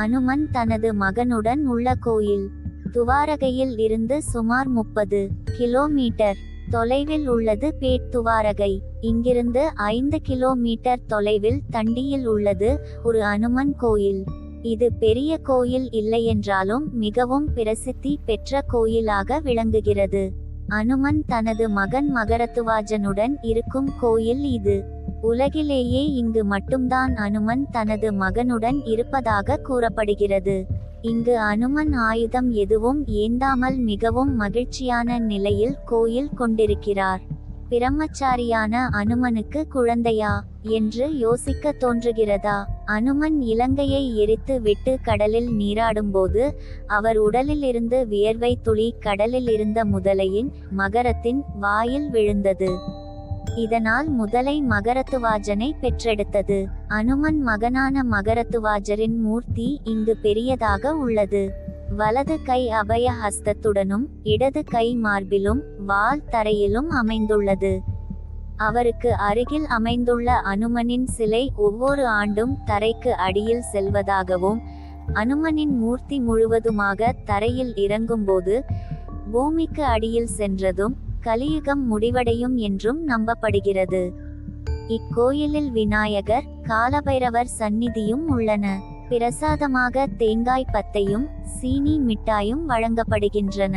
அனுமன் தனது மகனுடன் உள்ள கோயில். துவாரகையில் இருந்து சுமார் 30 கிலோமீட்டர் தொலைவில் உள்ளது பேட் துவாரகை. இங்கிருந்து 5 கிலோமீட்டர் தொலைவில் தண்டியில் உள்ளது ஒரு அனுமன் கோயில். இது பெரிய கோயில் இல்லையென்றாலும் மிகவும் பிரசித்தி பெற்ற கோயிலாக விளங்குகிறது. அனுமன் தனது மகன் மகரத்துவாஜனுடன் இருக்கும் கோயில் இது. உலகிலேயே இங்கு மட்டும்தான் அனுமன் தனது மகனுடன் இருப்பதாக கூறப்படுகிறது. இங்கு அனுமன் ஆயுதம் எதுவும் ஏந்தாமல் மிகவும் மகிழ்ச்சியான நிலையில் கோயில் கொண்டிருக்கிறார். பிரம்மச்சாரியான அனுமனுக்கு குழந்தையா என்று யோசிக்க தோன்றுகிறதா? அனுமன் இலங்கையை எரித்து விட்டு கடலில் நீராடும்போது அவர் உடலிலிருந்து வியர்வை துளி கடலில் இருந்த முதலையின் மகரத்தின் வாயில் விழுந்தது. இதனால் முதலை மகரத்துவாஜனை பெற்றெடுத்தது. அனுமன் மகனான மகரத்துவாஜரின் மூர்த்தி இங்கு பெரியதாக உள்ளது. வலது கை அபய ஹஸ்தத்துடனும் இடது கை மார்பிலும் வால் தரையிலும் அமைந்துள்ளது. அவருக்கு அருகில் அமைந்துள்ள அனுமனின் சிலை ஒவ்வொரு ஆண்டும் தரைக்கு அடியில் செல்வதாகவும் அனுமனின் மூர்த்தி முழுவதுமாக தரையில் இறங்கும்போது பூமிக்கு அடியில் சென்றதும் கலியுகம் முடிவடையும் என்றும் நம்பப்படுகிறது. இக்கோயிலில் விநாயகர், காலபைரவர் சந்நிதியும் உள்ளன. பிரசாதமாக தேங்காய் பத்தையும் சீனி மிட்டாயும் வழங்கப்படுகின்றன.